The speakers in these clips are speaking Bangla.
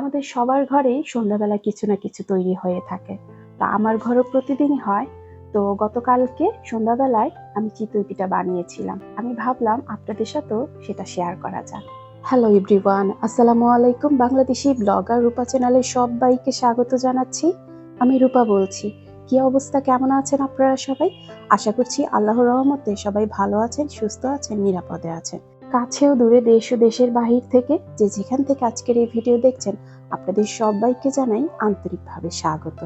আমাদের সবার ঘরেই সন্ধ্যাবেলা কিছু না কিছু তৈরি হয়ে থাকে। তো আমার ঘরেও প্রতিদিনই হয়। তো গতকালকে সন্ধ্যাবেলায় আমি চিতই পিঠা বানিয়েছিলাম। আমি ভাবলাম আপনাদের সাথেও সেটা শেয়ার করা যাক। হ্যালো এভরিওয়ান, আসসালামু আলাইকুম। বাংলাদেশি ব্লগার রূপা চ্যানেলে সবাইকে স্বাগত জানাচ্ছি। আমি রূপা বলছি। কি অবস্থা, কেমন আছেন আপনারা সবাই? আশা করছি আল্লাহর রহমতে সবাই ভালো আছেন, সুস্থ আছেন, নিরাপদে আছেন। কাছেও দূরে, দেশ ও দেশের বাহির থেকে যে যেখান থেকে আজকের এই ভিডিও দেখছেন, আপনাদের সবাইকে জানাই আন্তরিকভাবে স্বাগত।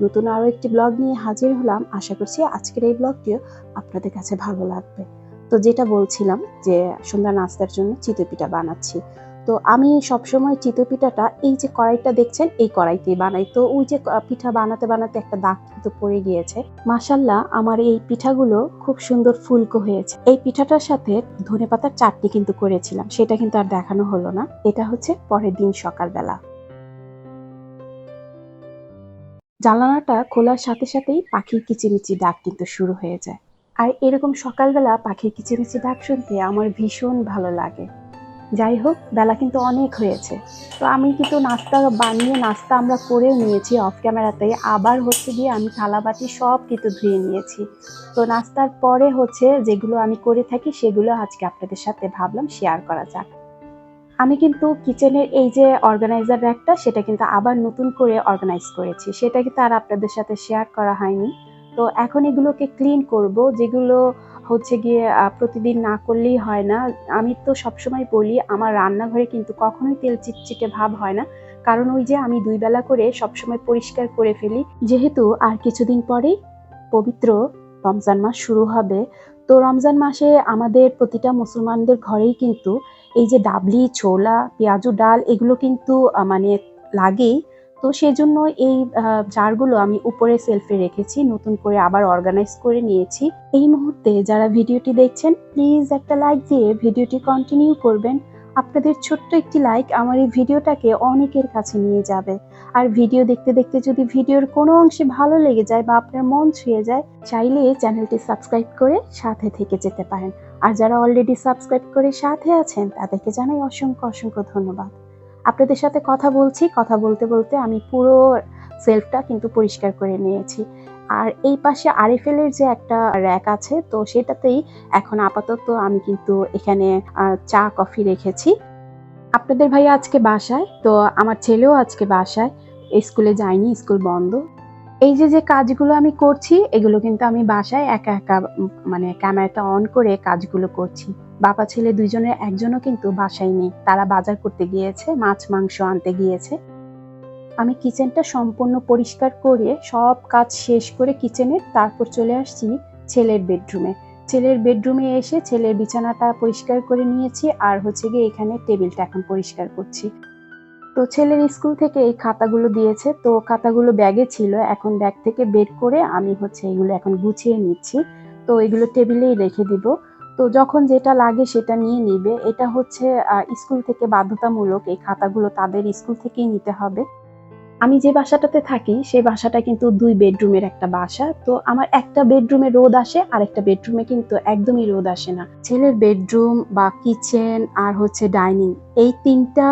নতুন আরো একটি ব্লগ নিয়ে হাজির হলাম। আশা করছি আজকের এই ব্লগটিও আপনাদের কাছে ভালো লাগবে। তো যেটা বলছিলাম যে সন্ধ্যা নাস্তার জন্য চিতই পিঠা বানাচ্ছি। তো আমি সবসময় চিতই পিঠাটা এই যে কড়াইটা দেখছেন, এই কড়াইতেই বানাই। তো ওই যে পিঠা বানাতে বানাতে একটা দাগ কিন্তু পড়ে গিয়েছে। মাশাআল্লাহ, আমার এই পিঠাগুলো খুব সুন্দর ফুলকো হয়েছে। এই পিঠাটার সাথে ধনেপাতার চাটনি কিন্তু করেছিলাম, সেটা কিন্তু আর দেখানো হলো না। এটা হচ্ছে পরের দিন সকালবেলা। জানালাটা খোলার সাথে সাথেই পাখির কিচিমিচি ডাক কিন্তু শুরু হয়ে যায়। আর এরকম সকালবেলা পাখির কিচিমিচি ডাক শুনতে আমার ভীষণ ভালো লাগে। যাই হোক, বেলা কিন্তু অনেক হয়েছে। তো আমি কিন্তু নাস্তা আমরা করেও নিয়েছি অফ ক্যামেরাতে। আবার হচ্ছে গিয়ে আমি থালাবাটি সব কিন্তু ধুয়ে নিয়েছি। তো নাস্তার পরে হচ্ছে যেগুলো আমি করে থাকি সেগুলো আজকে আপনাদের সাথে ভাবলাম শেয়ার করা যাক। আমি কিন্তু কিচেনের এই যে অর্গানাইজার র্যাকটা, সেটা কিন্তু আবার নতুন করে অর্গানাইজ করেছি। সেটা কিন্তু আর আপনাদের সাথে শেয়ার করা হয়নি। তো এখন এগুলোকে ক্লিন করব, যেগুলো হচ্ছে গিয়ে প্রতিদিন না করলেই হয় না। আমি তো সবসময় বলি আমার রান্নাঘরে কিন্তু কখনোই তেল চিটচিটে ভাব হয় না, কারণ ওই যে আমি 2 বেলা করে সবসময় পরিষ্কার করে ফেলি। যেহেতু আর কিছুদিন পরেই পবিত্র রমজান মাস শুরু হবে, তো রমজান মাসে আমাদের প্রতিটা মুসলমানদের ঘরেই কিন্তু এই যে ডাবলি, ছোলা, পেঁয়াজু ডাল এগুলো কিন্তু মানে লাগেই। তো সেজন্য এই জারগুলো আমি উপরে সেলফে রেখেছি, নতুন করে আবার অর্গানাইজ করে নিয়েছি। এই মুহূর্তে যারা ভিডিওটি দেখছেন, প্লিজ একটা লাইক দিয়ে ভিডিওটি কন্টিনিউ করবেন। আপনাদের ছোট্ট একটি লাইক আমার এই ভিডিওটাকে অনেকের কাছে নিয়ে যাবে। আর ভিডিও দেখতে দেখতে যদি ভিডিওর কোনো অংশে ভালো লেগে যায় বা আপনার মন ছুঁয়ে যায়, চাইলে চ্যানেলটি সাবস্ক্রাইব করে সাথে থেকে যেতে পারেন। আর যারা অলরেডি সাবস্ক্রাইব করে সাথে আছেন, তাদেরকে জানাই অসংখ্য অসংখ্য ধন্যবাদ। আপনাদের সাথে কথা বলতে বলতে আমি পুরো সেলফটা কিন্তু পরিষ্কার করে নিয়েছি। আর এই পাশে আরএফএল-এর যে একটা র‍্যাক আছে, তো সেটাতেই এখন আপাতত আমি কিন্তু এখানে চা কফি রেখেছি। আপনাদের ভাইয়া আজকে বাসায়, তো আমার ছেলেও আজকে বাসায়, স্কুলে যায়নি, স্কুল বন্ধ। এই যে যে কাজগুলো আমি করছি, এগুলো কিন্তু আমি বাসায় একা একা মানে ক্যামেরাটা অন করে কাজগুলো করছি। বাবা ছেলে দুইজনের একজনও কিন্তু বাসায় নেই, তারা বাজার করতে গিয়েছে, মাছ মাংস আনতে গিয়েছে। আমি কিচেনটা সম্পূর্ণ পরিষ্কার করে সব কাজ শেষ করে কিচেনের, তারপর চলে আসছি ছেলের বেডরুমে। ছেলের বেডরুমে এসে ছেলের বিছানাটা পরিষ্কার করে নিয়েছি, আর হচ্ছে গিয়ে এখানে টেবিলটা এখন পরিষ্কার করছি। তো ছেলের স্কুল থেকে এই খাতাগুলো দিয়েছে, তো খাতাগুলো ব্যাগে ছিল, এখন ব্যাগ থেকে বের করে আমি হচ্ছে এগুলো এখন গুছিয়ে নিচ্ছি। তো এগুলো টেবিলেই রেখে দিব। তো যখন যেটা লাগে সেটা নিয়ে নিবে। এটা হচ্ছে স্কুল থেকে বাধ্যতামূলক, এই খাতাগুলো তাদের স্কুল থেকেই নিতে হবে। আমি যে বাসাটাতে থাকি সেই বাসাটা কিন্তু 2 বেডরুমের একটা বাসা। তো আমার একটা বেডরুমে রোদ আসে, আর একটা বেডরুমে কিন্তু একদমই রোদ আসে না। ছেলের বেডরুম বা কিচেন আর হচ্ছে ডাইনিং, এই 3টা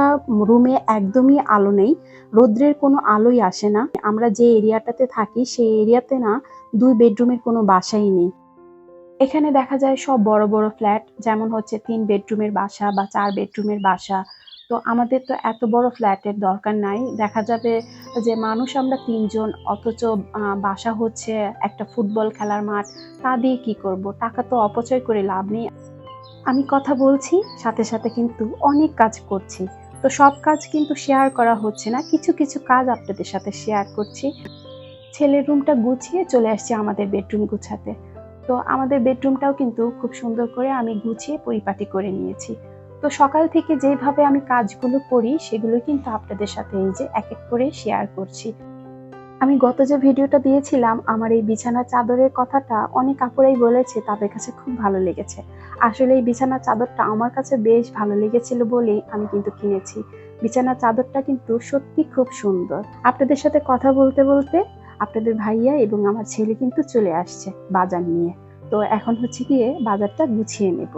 রুমে একদমই আলো নেই, রোদ্রের কোনো আলোই আসে না। আমরা যে এরিয়াটাতে থাকি সেই এরিয়াতে না 2 বেডরুমের কোনো বাসাই নেই। এখানে দেখা যায় সব বড় বড় ফ্ল্যাট, যেমন হচ্ছে 3 বেডরুমের বাসা বা 4 বেডরুমের বাসা। তো আমাদের তো এত বড় ফ্ল্যাটের দরকার নাই। দেখা যাবে যে মানুষ আমরা 3 জন, অথচ বাসা হচ্ছে একটা ফুটবল খেলার মাঠ। তা দিয়ে কি করব? টাকা তো অপচয় করে লাভ নেই। আমি কথা বলছি, সাথে সাথে কিন্তু অনেক কাজ করছি। তো সব কাজ কিন্তু শেয়ার করা হচ্ছে না, কিছু কিছু কাজ আপনাদের সাথে শেয়ার করছি। ছেলের রুমটা গুছিয়ে চলে আসছি আমাদের বেডরুম গুছাতে। তো আমাদের বেডরুমটাও কিন্তু খুব সুন্দর করে আমি গুছিয়ে পরিপাটি করে নিয়েছি। তো সকাল থেকে যেভাবে আমি কাজগুলো করি সেগুলো কিন্তু আপনাদের সাথে এই যে এক এক করে শেয়ার করছি। আমি গত যে ভিডিওটা দিয়েছিলাম আমার এই বিছানার চাদরের কথাটা, অনেক আপুরাই বলেছে তাদের কাছে খুব ভালো লেগেছে। আসলে এই বিছানার চাদরটা আমার কাছে বেশ ভালো লেগেছিল বলেই আমি কিন্তু কিনেছি। বিছানার চাদরটা কিন্তু সত্যি খুব সুন্দর। আপনাদের সাথে কথা বলতে বলতে আপনাদের ভাইয়া এবং আমার ছেলে কিন্তু চলে আসছে বাজার নিয়ে। তো এখন হচ্ছে গিয়ে বাজারটা গুছিয়ে নেব।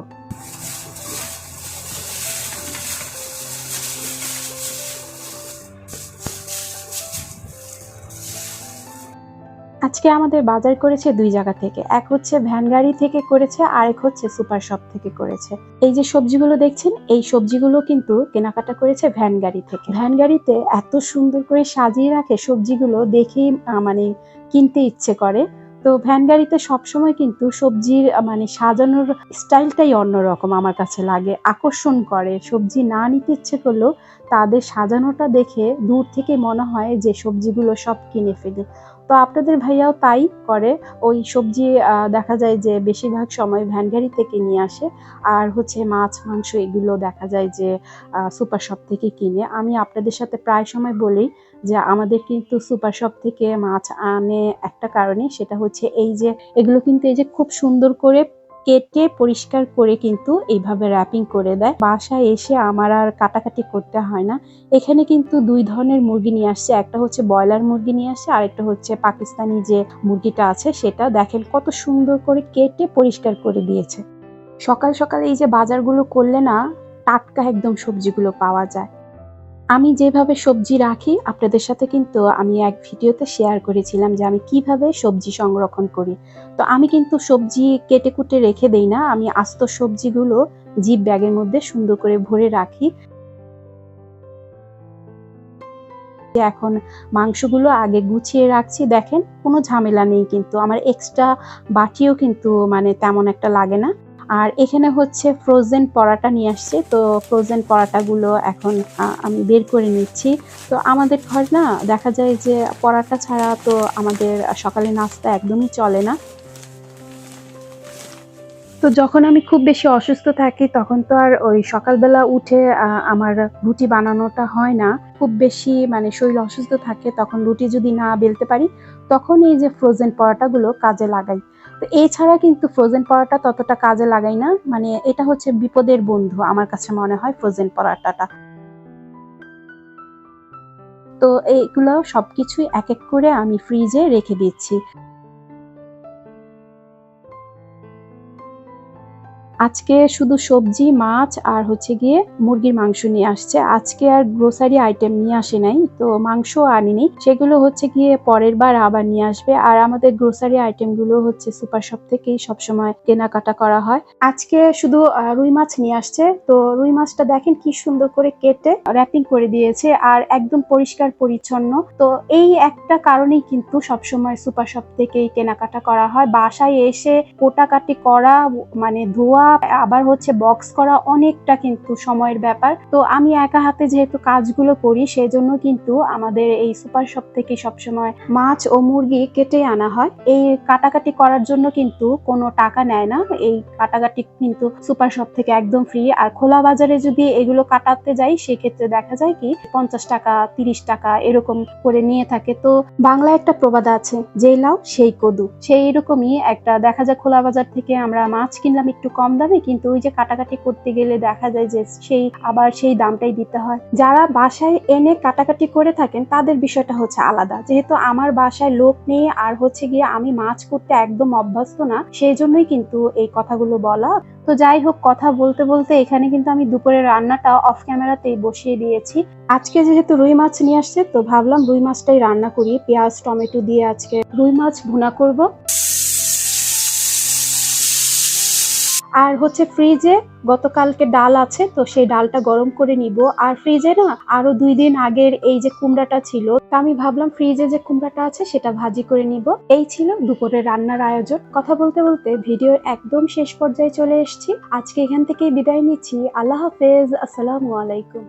আজকে আমাদের বাজার করেছে ২ জায়গা থেকে। এক হচ্ছে ভ্যান গাড়ি থেকে করেছে, আরেক হচ্ছে সুপার শপ থেকে করেছে। এই যে সবজিগুলো দেখছেন, এই সবজিগুলো কিন্তু কেনাকাটা করেছে ভ্যান গাড়ি থেকে। ভ্যান গাড়িতে এত সুন্দর করে সাজিয়ে রাখে সবজিগুলো, দেখেই মানে কিনতে ইচ্ছে করে। তো ভ্যান গাড়িতে সবসময় কিন্তু সবজির মানে সাজানোর স্টাইলটাই অন্যরকম আমার কাছে লাগে, আকর্ষণ করে। সবজি না নিতে ইচ্ছে করলেও তাদের সাজানোটা দেখে দূর থেকে মনে হয় যে সবজিগুলো সব কিনে ফেলি। তো আপনাদের ভাইয়াও তাই করে। ওই সবজি দেখা যায় যে বেশিরভাগ সময় ভ্যান গাড়ি থেকে নিয়ে আসে। আর হচ্ছে মাছ, মাংস এগুলো দেখা যায় যে সুপার শপ থেকে কিনে। আমি আপনাদের সাথে প্রায় সময় বলি যে আমাদের কিন্তু সুপার শপ থেকে মাছ আনে একটা কারণে, সেটা হচ্ছে এই যে এগুলো কিন্তু এই যে খুব সুন্দর করে কেটে পরিষ্কার করে কিন্তু এইভাবে র্যাপিং করে দেয়। বাসায় এসে আমার আর কাটাকাটি করতে হয় না। এখানে কিন্তু ২ ধরনের মুরগি নিয়ে আসছে। একটা হচ্ছে ব্রয়লার মুরগি নিয়ে আসছে, আরেকটা হচ্ছে পাকিস্তানি যে মুরগিটা আছে সেটা। দেখেন কত সুন্দর করে কেটে পরিষ্কার করে দিয়েছে। সকাল সকাল এই যে বাজারগুলো করলে না, টাটকা একদম সবজিগুলো পাওয়া যায়। আমি যেভাবে সবজি রাখি আপনাদের সাথে কিন্তু আমি এক ভিডিওতে শেয়ার করেছিলাম যে আমি কিভাবে সবজি সংরক্ষণ করি। তো আমি কিন্তু সবজি কেটে কুটে রেখে দেই না, আমি আস্ত সবজিগুলো জিপ ব্যাগের মধ্যে সুন্দর করে ভরে রাখি। এখন মাংসগুলো আগে গুছিয়ে রাখছি, দেখেন কোনো ঝামেলা নেই, কিন্তু আমার এক্সট্রা বাটিও কিন্তু মানে তেমন একটা লাগে না। আর এখানে হচ্ছে ফ্রোজেন পরাটা নিয়ে আসছে, তো ফ্রোজেন পরাটাগুলো এখন আমি বের করে নিচ্ছি। তো আমাদের ঘর না দেখা যায় যে পরাটা ছাড়া তো আমাদের সকালে নাস্তা একদমই চলে না। তো যখন আমি খুব বেশি অসুস্থ থাকি তখন তো আর ওই সকালবেলা উঠে আমার রুটি বানানোটা হয় না। খুব বেশি মানে শরীর অসুস্থ থাকে তখন রুটি যদি না বেলতে পারি, তখন এই যে ফ্রোজেন পরাটাগুলো কাজে লাগাই। তো এছাড়া কিন্তু ফ্রোজেন পরাটা ততটা কাজে লাগাই না। মানে এটা হচ্ছে বিপদের বন্ধু আমার কাছে মনে হয় ফ্রোজেন পরাটাটা। তো এইগুলো সবকিছুই এক করে আমি ফ্রিজে রেখে দিচ্ছি। আজকে শুধু সবজি, মাছ আর হচ্ছে গিয়ে মুরগির মাংস নিয়ে আসছে। আজকে আর গ্রোসারি আইটেম নিয়ে আসে নাই। তো মাংসও আনিনি। সেগুলো হচ্ছে গিয়ে পরের বার আবার নিয়ে আসবে। আর আমাদের গ্রোসারি আইটেম গুলো হচ্ছে সুপার শপ থেকেই সবসময় কেনাকাটা করা হয়। আজকে শুধু রুই মাছ নিয়ে আসছে। তো রুই মাছটা দেখেন কি সুন্দর করে কেটে র‍্যাপিং করে দিয়েছে আর একদম পরিষ্কার পরিচ্ছন্ন। তো এই একটা কারণেই কিন্তু সবসময় সুপার শপ থেকেই কেনাকাটা করা হয়। বাসায় এসে কোটাকাটি করা, মানে ধোয়া, আবার হচ্ছে বক্স করা অনেকটা কিন্তু সময়ের ব্যাপার। তো আমি একা হাতে যেহেতু কাজগুলো করি সেজন্য কিন্তু আমাদের এই সুপার শপ থেকে সবসময় মাছ ও মুরগি কেটে আনা হয়। এই কাটাকাটি করার জন্য কিন্তু কোনো টাকা নেয় না। এই কাটাকাটি কিন্তু সুপার শপ থেকে একদম ফ্রি। আর খোলা বাজারে যদি এগুলো কাটাতে যাই সেক্ষেত্রে দেখা যায় কি ৫০ টাকা ৩০ টাকা এরকম করে নিয়ে থাকে। তো বাংলায় একটা প্রবাদ আছে, যেই লাউ সেই কদু, সেই রকমই একটা দেখা যায় খোলা বাজার থেকে আমরা মাছ কিনলাম একটু কম দামে, কিন্তু ওই যে কাটাকাটি করতে গেলে দেখা যায় যে সেই দামটাই দিতে হয়। যারা বাসায় এনে কাটাকাটি করে থাকেন তাদের বিষয়টা হচ্ছে আলাদা। যেহেতু আমার বাসায় লোক নেই আর হচ্ছে গিয়ে আমি মাছ করতে একদম অভ্যস্ত না, সেই জন্যই কিন্তু এই কথাগুলো বলা। তো যাই হোক, কথা বলতে বলতে এখানে কিন্তু আমি দুপুরের রান্নাটা অফ ক্যামেরাতেই বসিয়ে দিয়েছি। আজকে যেহেতু রুই মাছ নিয়ে আসছে তো ভাবলাম রুই মাছটাই রান্না করি, পেঁয়াজ টমেটো দিয়ে আজকে রুই মাছ ভুনা করব। আর হচ্ছে ফ্রিজে গতকালকে ডাল আছে, তো সেই ডালটা গরম করে নিব। আর ফ্রিজে না আরো ২ দিন আগের এই যে কুমড়াটা ছিল, তা আমি ভাবলাম ফ্রিজে যে কুমড়াটা আছে সেটা ভাজি করে নিব। এই ছিল দুপুরে রান্নার আয়োজন। কথা বলতে বলতে ভিডিওর একদম শেষ পর্যায়ে চলে এসেছি। আজকে এখান থেকেই বিদায় নিচ্ছি। আল্লাহ হাফেজ, আসসালামু আলাইকুম।